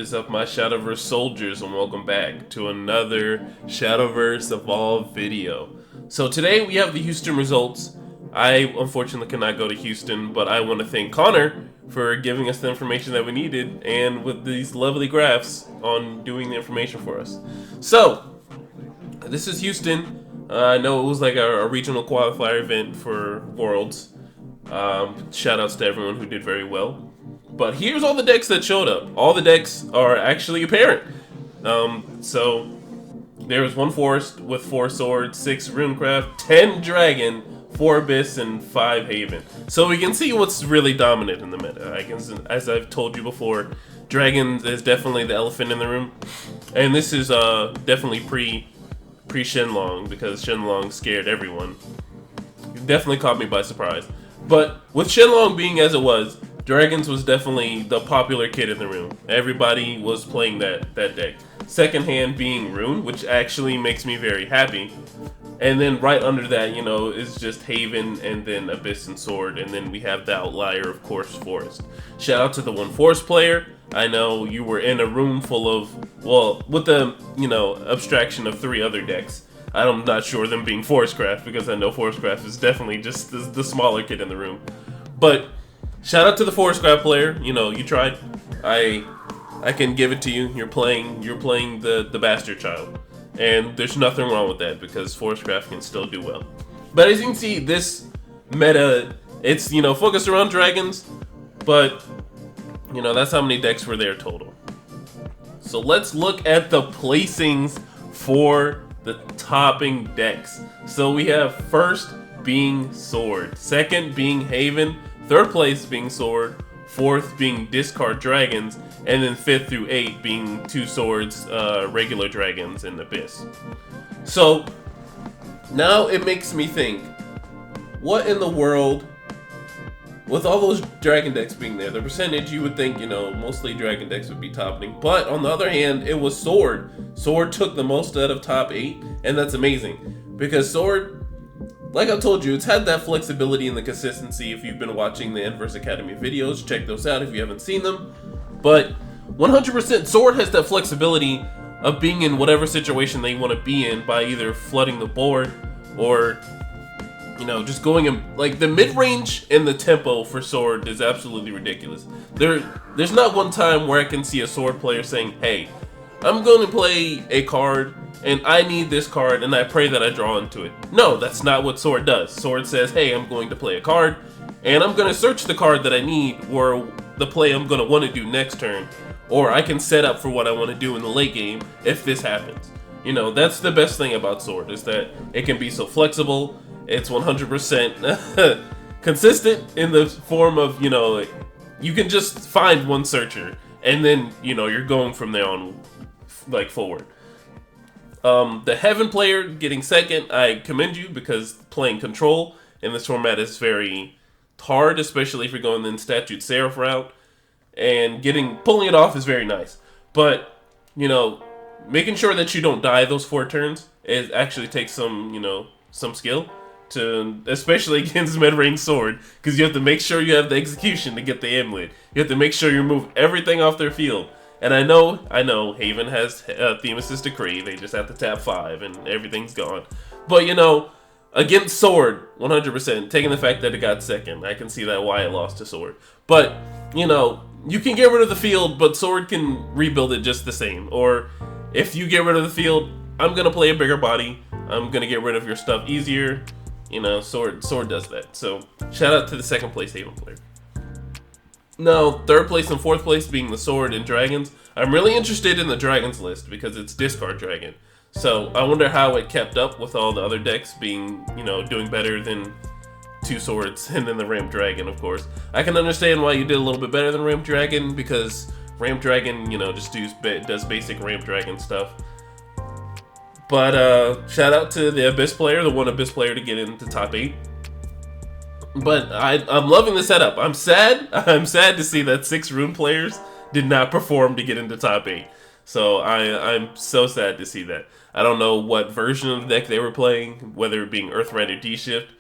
is up, my Shadowverse soldiers, and welcome back to another Shadowverse Evolved video. So today we have the Houston results. I unfortunately cannot go to Houston, but I want to thank Connor for giving us the information that we needed and with these lovely graphs on doing the information for us. So, this is Houston. I know it was like a regional qualifier event for Worlds. Shout outs to everyone who did very well. But here's all the decks that showed up. All the decks are actually apparent. So there was 1 Forest with 4 Swords, 6 Runecraft, 10 Dragon, 4 Abyss, and 5 Haven. So we can see what's really dominant in the meta. As I've told you before, Dragon is definitely the elephant in the room. And this is definitely pre-Shenlong, because Shenlong scared everyone. It definitely caught me by surprise. But with Shenlong being as it was, Dragons was definitely the popular kid in the room. Everybody was playing that deck. Second hand being Rune, which actually makes me very happy. And then right under that, you know, is just Haven and then Abyss and Sword. And then we have the outlier, of course, Forest. Shout out to the 1 Forest player. I know you were in a room full of, well, with the, you know, abstraction of 3 other decks. I'm not sure them being Forestcraft, because I know Forestcraft is definitely just the smaller kid in the room. But shout out to the Forestcraft player. You know, you tried. I can give it to you. You're playing the bastard child. And there's nothing wrong with that, because Forestcraft can still do well. But as you can see, this meta, it's, you know, focused around dragons, but, you know, that's how many decks were there total. So let's look at the placings for the topping decks. So we have first being Sword, second being Haven, third place being Sword, fourth being Discard Dragons, and then 5th through 8 being 2 Swords, regular Dragons, and Abyss. So now it makes me think, what in the world, with all those Dragon decks being there, the percentage you would think, you know, mostly Dragon decks would be topping. But on the other hand, it was Sword. Sword took the most out of top 8, and that's amazing. Because Sword, like I told you, it's had that flexibility and the consistency. If you've been watching the Inverse Academy videos, check those out if you haven't seen them. But 100% Sword has that flexibility of being in whatever situation they want to be in by either flooding the board or, you know, just going in. Like, the mid-range and the tempo for Sword is absolutely ridiculous. There's not one time where I can see a Sword player saying, hey, I'm going to play a card and I need this card and I pray that I draw into it. No, that's not what Sword does. Sword says, hey, I'm going to play a card and I'm going to search the card that I need or the play I'm going to want to do next turn. Or I can set up for what I want to do in the late game if this happens. You know, that's the best thing about Sword, is that it can be so flexible. It's 100% consistent in the form of, you know, you can just find one searcher and then, you know, you're going from there on, like, forward. The Heaven player getting second, I commend you, because playing Control in this format is very hard, especially if you're going the Statute Seraph route, and pulling it off is very nice. But, you know, making sure that you don't die those 4 turns, it actually takes some, you know, some skill, to, especially against mid-range Sword, because you have to make sure you have the execution to get the amulet. You have to make sure you remove everything off their field. And I know, Haven has Themis' Decree. They just have to tap 5 and everything's gone. But, you know, against Sword, 100%, taking the fact that it got second, I can see that why it lost to Sword. But, you know, you can get rid of the field, but Sword can rebuild it just the same. Or, if you get rid of the field, I'm going to play a bigger body. I'm going to get rid of your stuff easier. You know, Sword does that. So, shout out to the second place Haven player. Now, third place and fourth place being the Sword and Dragons. I'm really interested in the Dragons list because it's Discard Dragon. So, I wonder how it kept up with all the other decks being, you know, doing better than 2 Swords and then the Ramp Dragon, of course. I can understand why you did a little bit better than Ramp Dragon, because Ramp Dragon, you know, just does basic Ramp Dragon stuff. But, shout out to the Abyss player, the 1 Abyss player to get into top 8. But I'm loving the setup. I'm sad to see that 6 Rune players did not perform to get into top 8. So I'm so sad to see that. I don't know what version of the deck they were playing, whether it being Earthright or D-Shift,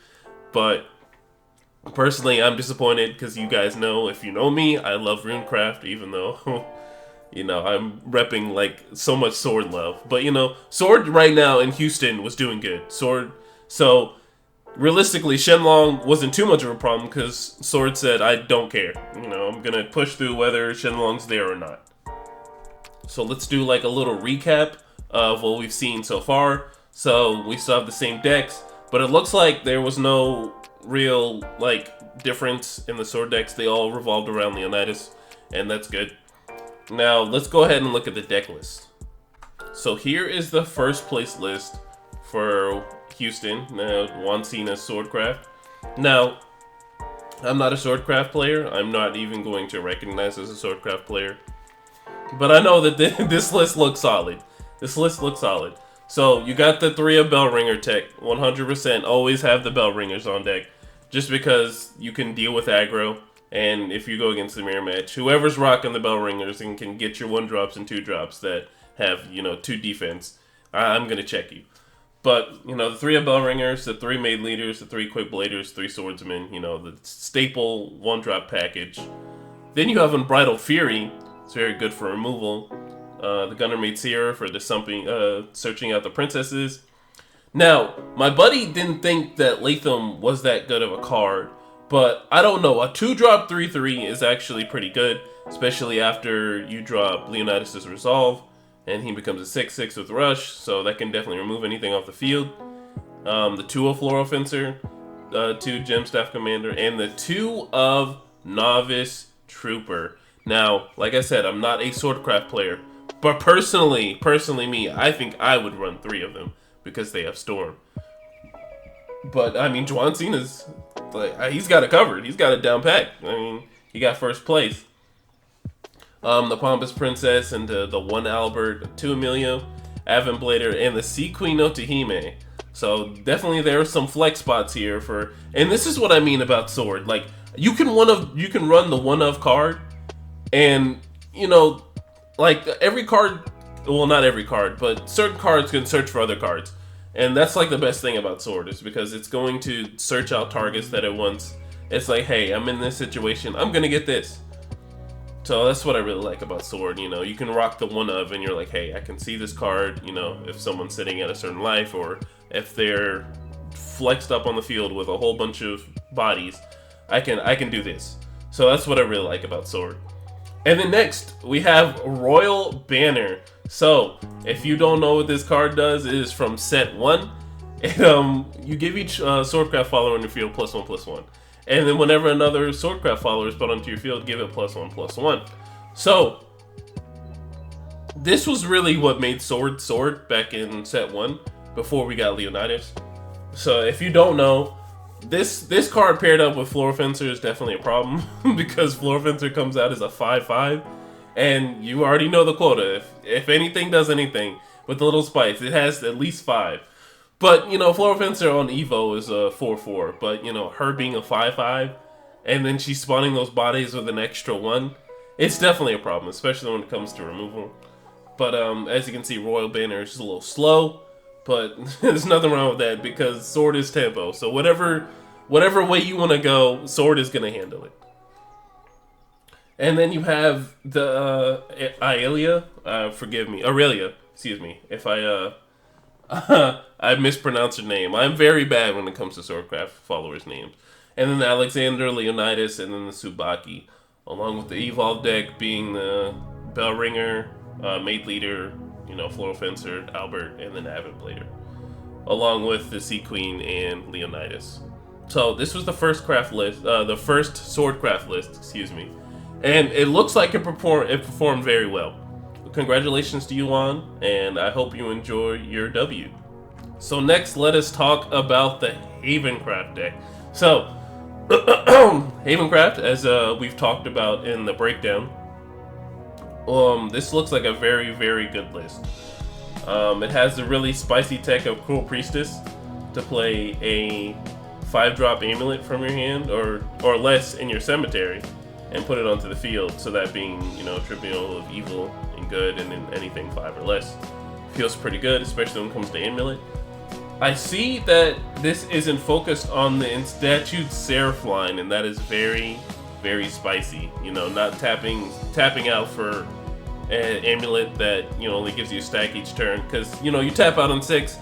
but personally I'm disappointed, because you guys know, if you know me, I love Runecraft, even though You know, I'm repping like so much Sword love. But you know, Sword right now in Houston was doing good. Sword, so realistically, Shenlong wasn't too much of a problem because Sword said, I don't care. You know, I'm gonna push through whether Shenlong's there or not. So let's do like a little recap of what we've seen so far. So we still have the same decks, but it looks like there was no real like difference in the Sword decks. They all revolved around Leonidas, and that's good. Now let's go ahead and look at the deck list. So here is the first place list for Houston. Now Juan Cena's Swordcraft. Now I'm not a Swordcraft player. I'm not even going to recognize as a Swordcraft player. But I know that this list looks solid. This list looks solid. So you got the 3 of Bellringer tech. 100% always have the Bellringers on deck. Just because you can deal with aggro. And if you go against the mirror match, whoever's rocking the Bellringers and can get your 1-drops and 2-drops that have, you know, 2 defense, I'm going to check you. But, you know, the 3 of Bellringers, the 3 Maid Leaders, the 3 Quick Bladers, 3 Swordsmen, you know, the staple 1-drop package. Then you have Unbridled Fury. It's very good for removal. The Gunner Maid Seer for the searching out the princesses. Now, my buddy didn't think that Latham was that good of a card, but I don't know. A 2-drop 3/3 is actually pretty good, especially after you drop Leonidas' Resolve, and he becomes a 6/6 with Rush, so that can definitely remove anything off the field. The 2 of Floral Fencer, 2 Gem Staff Commander, and the 2 of Novice Trooper. Now, like I said, I'm not a Swordcraft player, but personally me, I think I would run 3 of them because they have Storm. But I mean, Juan Cena's like, he's got it covered. He's got it down pat. I mean, he got first place. The Pompous Princess and the 1 Albert, 2 Emilio, Avon Blader, and the Sea Queen no Tahime. So definitely there are some flex spots here for, and this is what I mean about Sword. Like you can run the 1 of card. And, you know, like every card, well, not every card, but certain cards can search for other cards. And that's like the best thing about Sword is because it's going to search out targets that it wants. It's like, hey, I'm in this situation. I'm going to get this. So that's what I really like about Sword. You know, you can rock the 1 of and you're like, hey, I can see this card, you know, if someone's sitting at a certain life or if they're flexed up on the field with a whole bunch of bodies, I can do this. So that's what I really like about Sword. And then next, we have Royal Banner. So, if you don't know what this card does, it is from set 1. And, you give each Swordcraft follower on your field +1/+1. And then whenever another Swordcraft follower is put onto your field, give it +1/+1. So, this was really what made Sword back in set 1, before we got Leonidas. So, if you don't know, this card paired up with Floor Fencer is definitely a problem because Floor Fencer comes out as a 5/5, and you already know the quota. If anything does anything with the little spikes, it has at least 5. But you know, Floor Fencer on Evo is a 4/4. But you know, her being a 5/5, and then she's spawning those bodies with an extra 1, it's definitely a problem, especially when it comes to removal. But as you can see, Royal Banner is just a little slow. But there's nothing wrong with that because Sword is tempo. So whatever way you want to go, Sword is going to handle it. And then you have the Aurelia, excuse me, if I mispronounced her name. I'm very bad when it comes to Swordcraft followers' names. And then the Alexander, Leonidas, and then the Tsubaki. Along with the Evolve deck being the Bellringer, Maid Leader, you know, Floral Fencer, Albert, and then Avid Blader. Along with the Sea Queen and Leonidas. So this was the first craft list, the first Swordcraft list, excuse me. And it looks like it performed very well. Congratulations to you, Juan, and I hope you enjoy your W. So next, let us talk about the Havencraft deck. So, Havencraft, as we've talked about in the breakdown, this looks like a very, very good list. It has the really spicy tech of Cruel Priestess to play a 5-drop amulet from your hand or less in your cemetery and put it onto the field. So that being, you know, Tribunal of Evil and Good, and then anything 5 or less. Feels pretty good, especially when it comes to amulet. I see that this isn't focused on the Institute Seraph line, and that is very, very spicy. You know, not tapping out for an amulet that, you know, only gives you a stack each turn. Because, you know, you tap out on 6,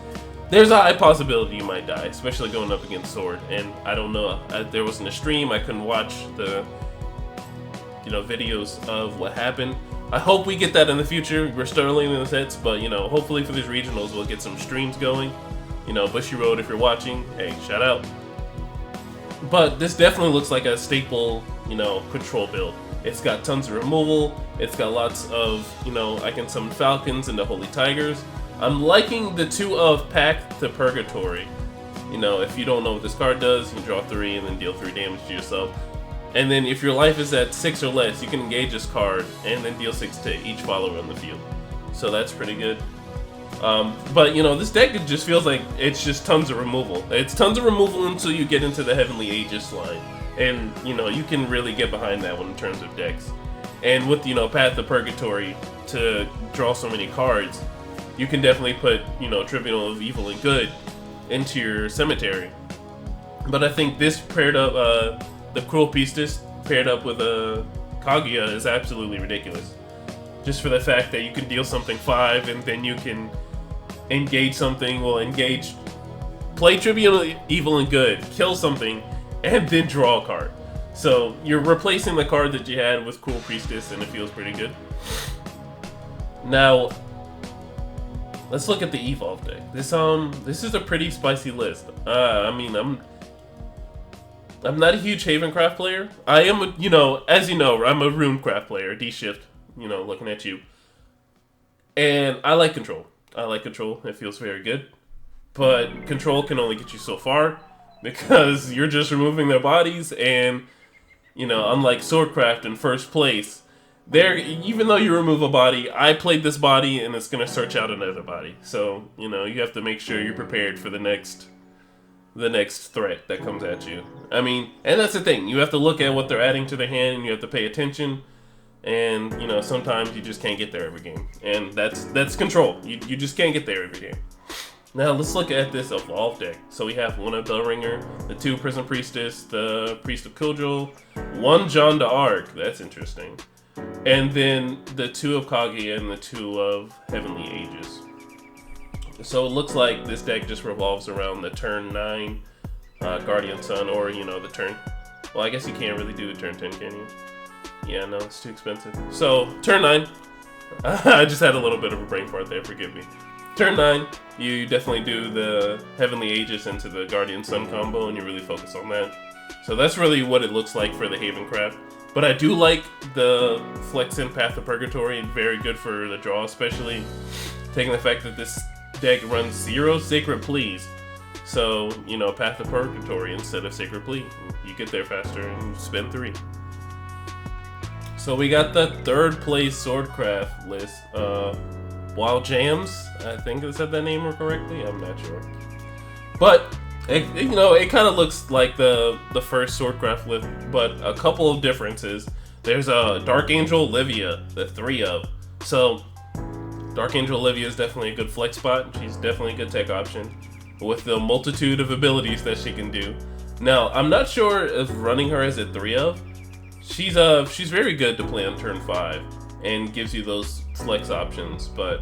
there's a high possibility you might die, especially going up against Sword. And I don't know, there wasn't a stream, I couldn't watch the, you know, videos of what happened. I hope we get that in the future. We're struggling in the sets, but, you know, hopefully for these regionals we'll get some streams going. You know, Bushy Road, if you're watching, hey, shout out. But this definitely looks like a staple, you know, control build. It's got tons of removal, it's got lots of, you know, I can summon Falcons into Holy Tigers. I'm liking the 2 of Path to Purgatory. You know, if you don't know what this card does, you draw 3 and then deal 3 damage to yourself. And then if your life is at 6 or less, you can engage this card and then deal 6 to each follower on the field. So that's pretty good. But, you know, this deck just feels like it's just tons of removal. It's tons of removal until you get into the Heavenly Aegis line. And, you know, you can really get behind that one in terms of decks. And with, you know, Path to Purgatory to draw so many cards, you can definitely put, you know, Tribunal of Evil and Good into your cemetery. But I think this paired up, the Cruel Priestess paired up with Kaguya is absolutely ridiculous. Just for the fact that you can deal something 5 and then you can engage something, play Tribunal of Evil and Good, kill something, and then draw a card. So you're replacing the card that you had with Cruel Priestess, and it feels pretty good. Now, let's look at the Evolve deck. This is a pretty spicy list. I mean, I'm not a huge Havencraft player. I am, you know, as you know, I'm a Runecraft player, D-Shift, you know, looking at you. And I like Control. It feels very good. But Control can only get you so far because you're just removing their bodies, and, you know, unlike Swordcraft in first place, even though you remove a body, I played this body and it's going to search out another body. So, you know, you have to make sure you're prepared for the next threat that comes at you. I mean, and that's the thing. You have to look at what they're adding to their hand, and you have to pay attention. And, you know, sometimes you just can't get there every game. And that's Control. You just can't get there every game. Now, let's look at this Evolve deck. So we have 1 of Bellringer, the 2 Prison Priestess, the Priest of Kildrel, 1 John d'Arc. That's interesting. And then the 2 of Kaguya and the 2 of Heavenly Aegis. So it looks like this deck just revolves around the turn 9 Guardian Sun, or, you know, the turn... Well, I guess you can't really do the turn 10, can you? Yeah, no, it's too expensive. So, turn 9. I just had a little bit of a brain fart there, forgive me. Turn 9, you definitely do the Heavenly Aegis into the Guardian Sun combo, and you really focus on that. So that's really what it looks like for the Havencraft. But I do like the Flex in Path of Purgatory, and very good for the draw, especially taking the fact that this deck runs 0 Sacred Pleas. So, you know, Path of Purgatory instead of Sacred Plea. You get there faster and spend 3. So we got the 3rd place Swordcraft list. Wild Jams, I think I said that name correctly. I'm not sure, but you know, it kind of looks like the first Swordcraft list, but a couple of differences. There's a Dark Angel Olivia, the 3 of. So Dark Angel Olivia is definitely a good flex spot. She's definitely a good tech option with the multitude of abilities that she can do. Now, I'm not sure if running her as a 3 of. She's very good to play on turn 5 and gives you those flex options, but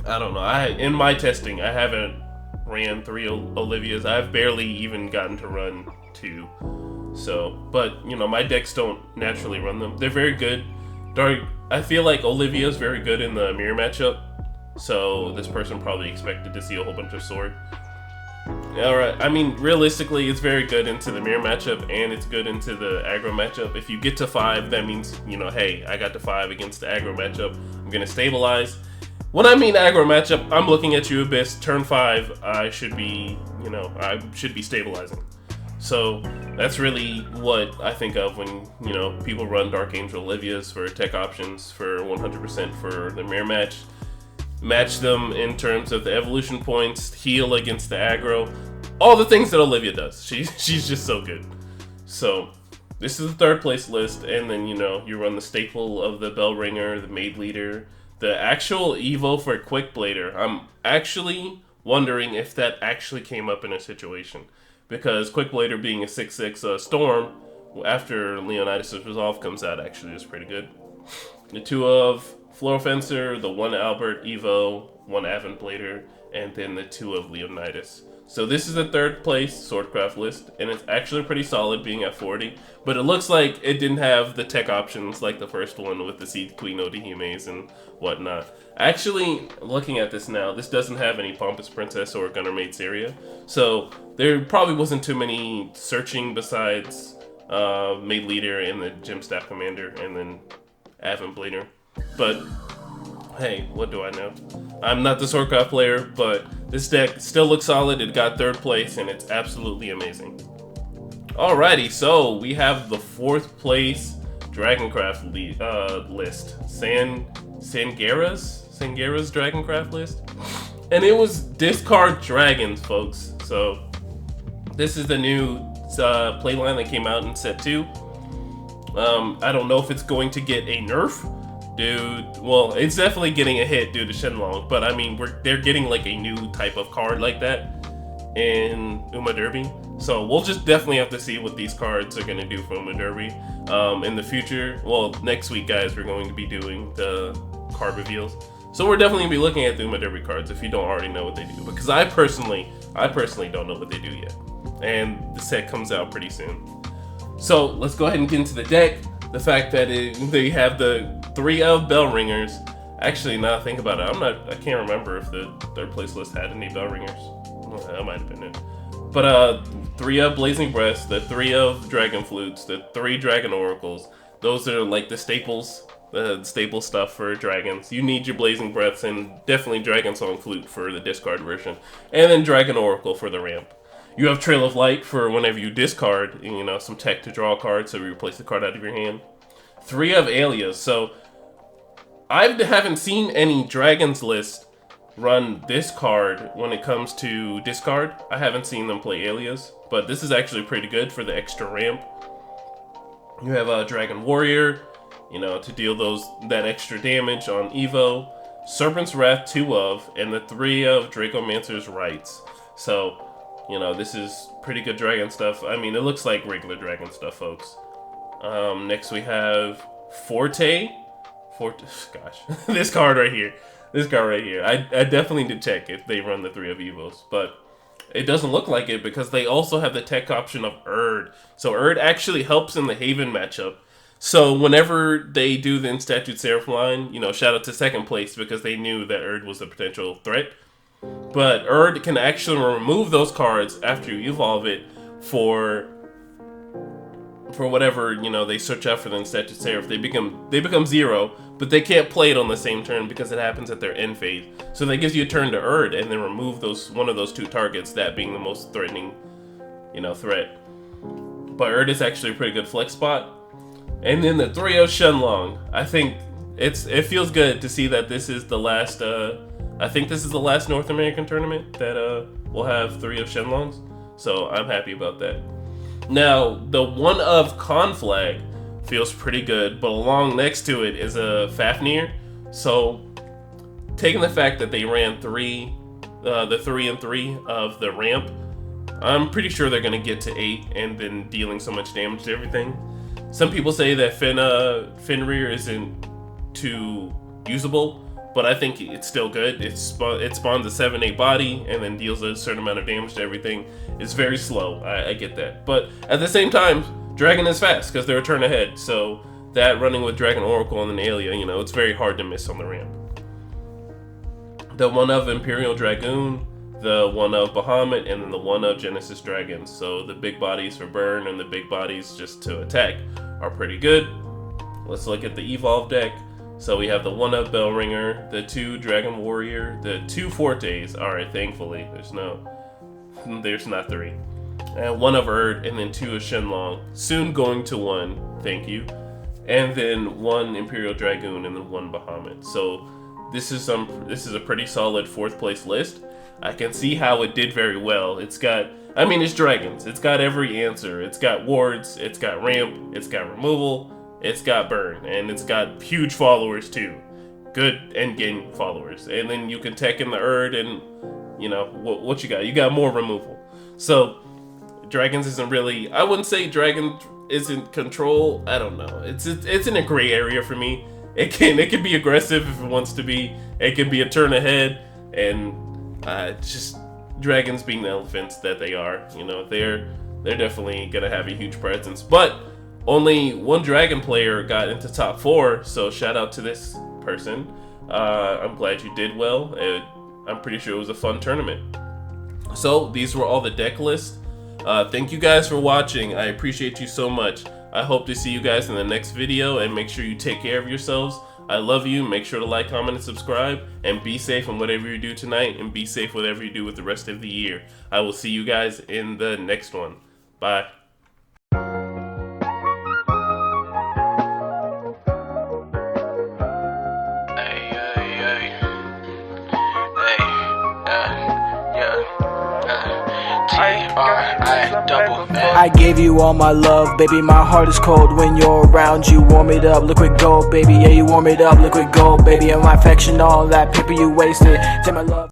I don't know. In my testing, I haven't ran 3 Olivias. I've barely even gotten to run 2. So, but you know, my decks don't naturally run them. They're very good. I feel like Olivia is very good in the mirror matchup. So this person probably expected to see a whole bunch of sword. Alright, I mean, realistically, it's very good into the mirror matchup, and it's good into the aggro matchup. If you get to 5, that means, you know, hey, I got to 5 against the aggro matchup. I'm going to stabilize. When I mean aggro matchup, I'm looking at you, Abyss. Turn 5, I should be, you know, I should be stabilizing. So that's really what I think of when, you know, people run Dark Angel Olivias for tech options for 100% for the mirror match. Match them in terms of the evolution points, heal against the aggro, all the things that Olivia does. She's just so good. So this is the 3rd place list, and then, you know, you run the staple of the Bellringer, the Maid Leader, the actual Evo for Quick Blader. I'm actually wondering if that actually came up in a situation, because Quick Blader being a 6/6 Storm after Leonidas' Resolve comes out actually is pretty good. the 2 of Floral Fencer, the 1 Albert Evo, 1 Avonblader, and then the 2 of Leonidas. So this is the 3rd place Swordcraft list, and it's actually pretty solid being at 40, but it looks like it didn't have the tech options like the first one with the Seed Queen Odahimes and whatnot. Actually, looking at this now, this doesn't have any Pompous Princess or Gunner Maid's area, so there probably wasn't too many searching besides Maid Leader and the Gym Staff Commander, and then Avonblader. But hey, what do I know? I'm not the Swordcraft player, but this deck still looks solid. It got 3rd place, and it's absolutely amazing. Alrighty, so we have the 4th place Dragoncraft list. Sangara's Dragoncraft list. And it was discard dragons, folks. So this is the new playline that came out in set 2. I don't know if it's going to get a nerf. Dude, well, it's definitely getting a hit due to Shenlong, but I mean, they're getting like a new type of card like that in Uma Derby. So we'll just definitely have to see what these cards are going to do for Uma Derby in the future. Well, next week, guys, we're going to be doing the card reveals. So we're definitely going to be looking at the Uma Derby cards if you don't already know what they do. Because I personally don't know what they do yet. And the set comes out pretty soon. So let's go ahead and get into the deck. The fact that they have the 3 of Bell Ringers. Actually, now I think about it, I can't remember if the 3rd place list had any Bell Ringers. Well, that might have been it. But 3 of Blazing Breaths, the 3 of Dragon Flutes, the 3 Dragon Oracles. Those are like the staples, the staple stuff for dragons. You need your Blazing Breaths and definitely Dragon Song Flute for the discard version. And then Dragon Oracle for the ramp. You have Trail of Light for whenever you discard, you know, some tech to draw a card, so you replace the card out of your hand. 3 of Alias. So I haven't seen any Dragons list run this card when it comes to discard. I haven't seen them play Alias, but this is actually pretty good for the extra ramp. You have a Dragon Warrior, you know, to deal that extra damage on Evo. Serpent's Wrath 2 of, and the 3 of Dracomancer's Rights. So, you know, this is pretty good dragon stuff. I mean, it looks like regular dragon stuff, folks. Next we have Forte. Gosh, this card right here. I definitely need to check if they run the 3 of Evos, but it doesn't look like it because they also have the tech option of Erd. So Erd actually helps in the Haven matchup. So whenever they do the Instatute Seraph line, you know, shout out to 2nd place because they knew that Erd was a potential threat. But Erd can actually remove those cards after you evolve it for whatever, you know, they search out for the Instatute Seraph. They become 0, but they can't play it on the same turn because it happens at their end phase. So that gives you a turn to Erd and then remove one of those 2 targets, that being the most threatening, you know, threat. But Erd is actually a pretty good flex spot. And then the 3 of Shenlong. I think it feels good to see that this is the last I think this is the last North American tournament that will have 3 of Shenlongs, so I'm happy about that. Now, the 1 of Conflag feels pretty good, but along next to it is a Fafnir. So, taking the fact that they ran the 3 and 3 of the ramp, I'm pretty sure they're going to get to 8 and then dealing so much damage to everything. Some people say that Fenrir isn't too usable, but I think it's still good. It spawns a 7/8 body and then deals a certain amount of damage to everything. It's very slow, I get that. But at the same time, Dragon is fast because they're a turn ahead. So that running with Dragon Oracle and then Alia, you know, it's very hard to miss on the ramp. The 1 of Imperial Dragoon, the 1 of Bahamut, and then the 1 of Genesis Dragon. So the big bodies for burn and the big bodies just to attack are pretty good. Let's look at the Evolve deck. So we have the 1 of Bellringer, the 2 Dragon Warrior, the 2 Fortes. Alright, thankfully. There's not 3. And 1 of Erd, and then 2 of Shenlong. Soon going to 1, thank you. And then 1 Imperial Dragoon, and then 1 Bahamut. So this is a pretty solid 4th place list. I can see how it did very well. It's dragons. It's got every answer. It's got wards, it's got ramp, it's got removal, it's got burn, and it's got huge followers too. Good endgame followers. And then you can tech in the Erd and, you know, what you got? You got more removal. So, Dragons isn't really, I wouldn't say Dragon isn't control. I don't know. It's in a gray area for me. it can be aggressive if it wants to be. It can be a turn ahead, and just dragons being the elephants that they are, you know, they're definitely gonna have a huge presence. But only one dragon player got into top 4, so shout out to this person. I'm glad you did well. I'm pretty sure it was a fun tournament. So these were all the deck lists. Thank you guys for watching. I appreciate you so much. I hope to see you guys in the next video, and make sure you take care of yourselves. I love you. Make sure to like, comment, and subscribe, and be safe in whatever you do tonight, and be safe whatever you do with the rest of the year. I will see you guys in the next one. Bye. I gave you all my love, baby, my heart is cold when you're around. You warm it up, liquid gold, baby, yeah, you warm it up, liquid gold, baby, and my affection, all that paper you wasted. Take my love.